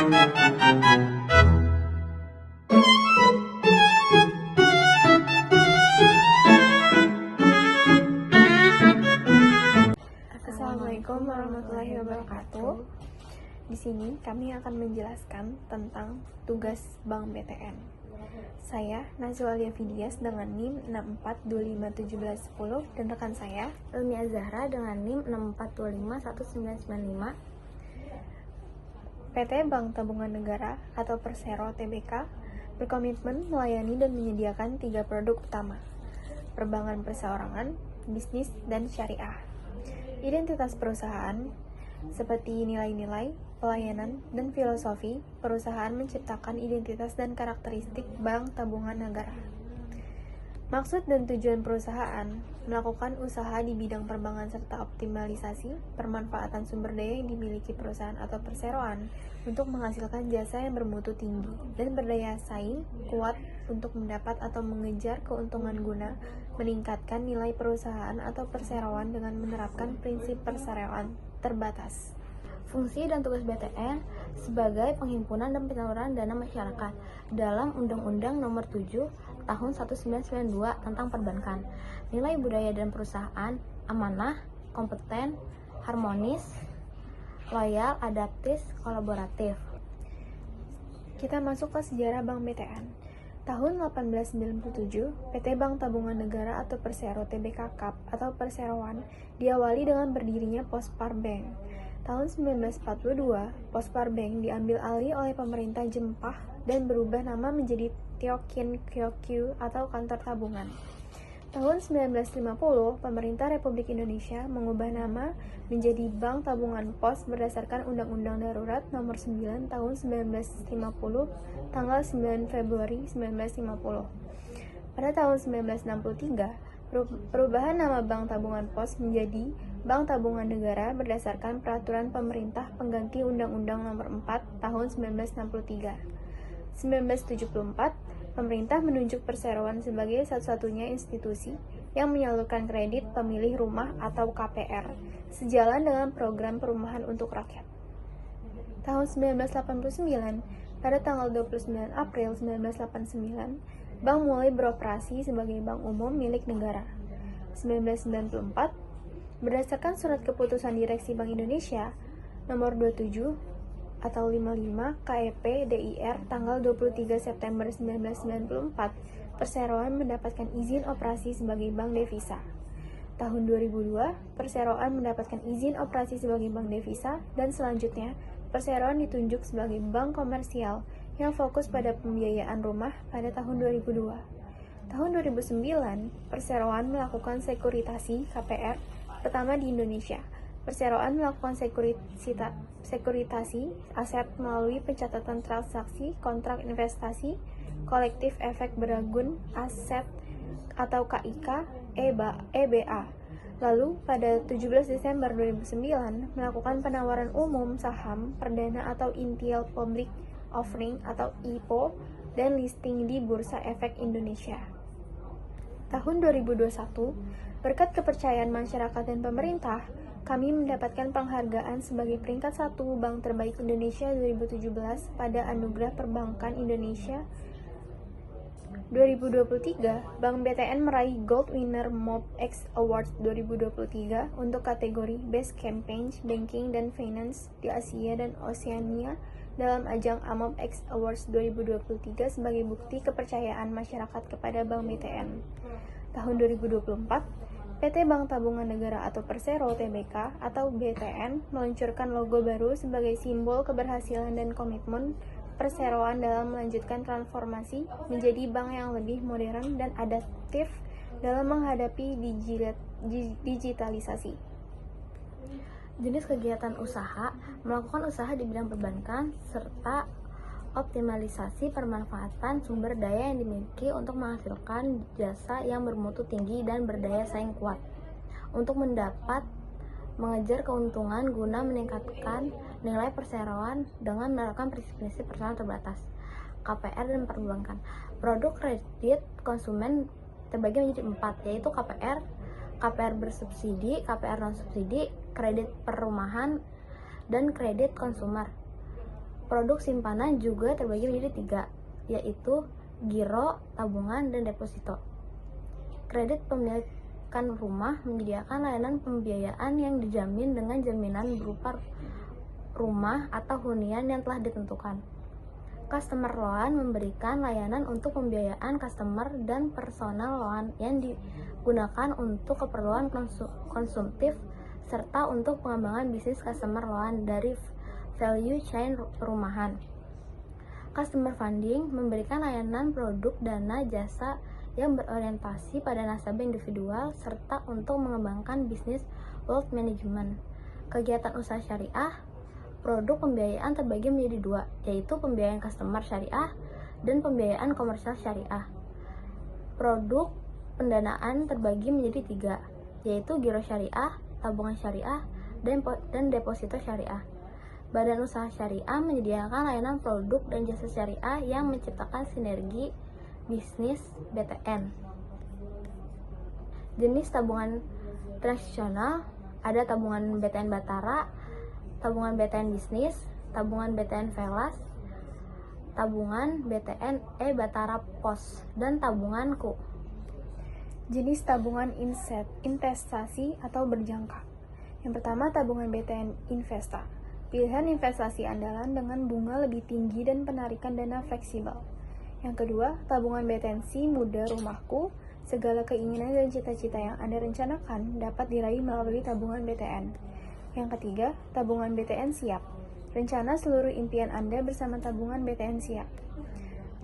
Assalamualaikum warahmatullahi wabarakatuh. Di sini kami akan menjelaskan tentang tugas Bank BTN. Saya Nazwalia Fidias dengan NIM 64251710 dan rekan saya Ilmi Azahra dengan NIM 64251995. PT Bank Tabungan Negara atau Persero Tbk berkomitmen melayani dan menyediakan 3 produk utama: perbankan perseorangan, bisnis, dan syariah. Identitas perusahaan seperti nilai-nilai, pelayanan, dan filosofi, perusahaan menciptakan identitas dan karakteristik Bank Tabungan Negara. Maksud dan tujuan perusahaan melakukan usaha di bidang perbankan serta optimalisasi pemanfaatan sumber daya yang dimiliki perusahaan atau perseroan untuk menghasilkan jasa yang bermutu tinggi dan berdaya saing kuat untuk mendapat atau mengejar keuntungan guna meningkatkan nilai perusahaan atau perseroan dengan menerapkan prinsip perseroan terbatas. Fungsi dan tugas BTN sebagai penghimpunan dan penyaluran dana masyarakat dalam Undang-Undang Nomor 7 Tahun 1992 tentang perbankan. Nilai budaya dan perusahaan amanah, kompeten, harmonis, loyal, adaptif, kolaboratif. Kita masuk ke sejarah Bank BTN. Tahun 1897, PT Bank Tabungan Negara atau Persero Tbk Kap atau Perseroan diawali dengan berdirinya Pospar Bank. Tahun 1942, Pospar Bank diambil alih oleh pemerintah Jepang dan berubah nama menjadi Tyokin Kyokyu atau Kantor Tabungan. Tahun 1950, pemerintah Republik Indonesia mengubah nama menjadi Bank Tabungan Pos berdasarkan Undang-Undang Darurat Nomor 9 Tahun 1950, tanggal 9 Februari 1950. Pada tahun 1963, perubahan nama Bank Tabungan Pos menjadi Bank Tabungan Negara berdasarkan Peraturan Pemerintah Pengganti Undang-Undang Nomor 4 Tahun 1963. 1974, pemerintah menunjuk perseroan sebagai satu-satunya institusi yang menyalurkan kredit pemilih rumah atau KPR, sejalan dengan program perumahan untuk rakyat. Tahun 1989, pada tanggal 29 April 1989, bank mulai beroperasi sebagai bank umum milik negara. 1994, berdasarkan surat keputusan Direksi Bank Indonesia nomor 27 atau 55 KEP DIR tanggal 23 September 1994, perseroan mendapatkan izin operasi sebagai bank devisa. Tahun 2002, perseroan mendapatkan izin operasi sebagai bank devisa dan selanjutnya perseroan ditunjuk sebagai bank komersial yang fokus pada pembiayaan rumah pada tahun 2002. Tahun 2009, perseroan melakukan sekuritasi KPR pertama di Indonesia. Perseroan melakukan sekuritasi aset melalui pencatatan transaksi kontrak investasi kolektif efek beragun aset atau KIK EBA. Lalu pada 17 Desember 2009 melakukan penawaran umum saham perdana atau Initial Public Offering atau IPO dan listing di Bursa Efek Indonesia. Tahun 2021, berkat kepercayaan masyarakat dan pemerintah, kami mendapatkan penghargaan sebagai peringkat 1 Bank Terbaik Indonesia 2017 pada Anugerah Perbankan Indonesia 2023. Bank BTN meraih Gold Winner MOBX Awards 2023 untuk kategori Best Campaign Banking dan Finance di Asia dan Oceania dalam ajang AMOBX Awards 2023 sebagai bukti kepercayaan masyarakat kepada Bank BTN. Tahun 2024, PT Bank Tabungan Negara atau Persero Tbk atau BTN meluncurkan logo baru sebagai simbol keberhasilan dan komitmen perseroan dalam melanjutkan transformasi menjadi bank yang lebih modern dan adaptif dalam menghadapi digitalisasi. Jenis kegiatan usaha, melakukan usaha di bidang perbankan serta optimalisasi pemanfaatan sumber daya yang dimiliki untuk menghasilkan jasa yang bermutu tinggi dan berdaya saing kuat untuk mengejar keuntungan guna meningkatkan nilai perseroan dengan menerapkan prinsip-prinsip perseroan terbatas, KPR dan perbankan. Produk kredit konsumen terbagi menjadi 4, yaitu KPR, KPR bersubsidi, KPR non subsidi, kredit perumahan, dan kredit konsumer. Produk simpanan juga terbagi menjadi 3, yaitu giro, tabungan, dan deposito. Kredit pemilikan rumah menyediakan layanan pembiayaan yang dijamin dengan jaminan berupa rumah atau hunian yang telah ditentukan. Customer loan memberikan layanan untuk pembiayaan customer dan personal loan yang digunakan untuk keperluan konsumtif serta untuk pengembangan bisnis customer loan dari value chain perumahan. Customer funding memberikan layanan produk dana jasa yang berorientasi pada nasabah individual serta untuk mengembangkan bisnis wealth management. Kegiatan usaha syariah, produk pembiayaan terbagi menjadi 2, yaitu pembiayaan customer syariah dan pembiayaan komersial syariah. Produk pendanaan terbagi menjadi 3, yaitu giro syariah, tabungan syariah, dan deposito syariah. Badan usaha syariah menyediakan layanan produk dan jasa syariah yang menciptakan sinergi bisnis BTN. Jenis tabungan tradisional ada tabungan BTN Batara, tabungan BTN Bisnis, tabungan BTN Velas, tabungan BTN Batara Pos, dan tabungan KU. Jenis tabungan investasi atau berjangka. Yang pertama, tabungan BTN Investa. Pilihan investasi andalan dengan bunga lebih tinggi dan penarikan dana fleksibel. Yang kedua, tabungan BTNC Muda Rumahku. Segala keinginan dan cita-cita yang Anda rencanakan dapat diraih melalui tabungan BTN. Yang ketiga, tabungan BTN Siap. Rencana seluruh impian Anda bersama tabungan BTN Siap.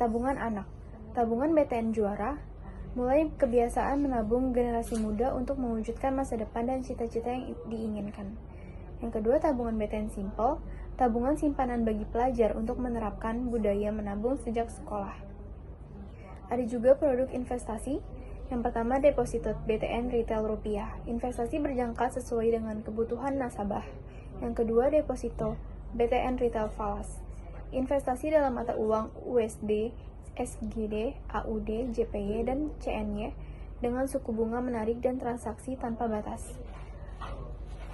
Tabungan Anak. Tabungan BTN Juara. Mulai kebiasaan menabung generasi muda untuk mewujudkan masa depan dan cita-cita yang diinginkan. Yang kedua, tabungan BTN Simple, tabungan simpanan bagi pelajar untuk menerapkan budaya menabung sejak sekolah. Ada juga produk investasi. Yang pertama, deposito BTN Retail Rupiah, investasi berjangka sesuai dengan kebutuhan nasabah. Yang kedua, deposito BTN Retail Falas, investasi dalam mata uang USD, SGD, AUD, JPY, dan CNY dengan suku bunga menarik dan transaksi tanpa batas.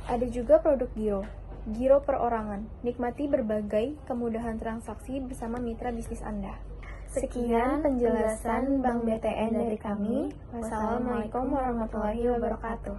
Ada juga produk giro perorangan, nikmati berbagai kemudahan transaksi bersama mitra bisnis Anda. Sekian penjelasan Bank BTN dari kami. Wassalamualaikum warahmatullahi wabarakatuh.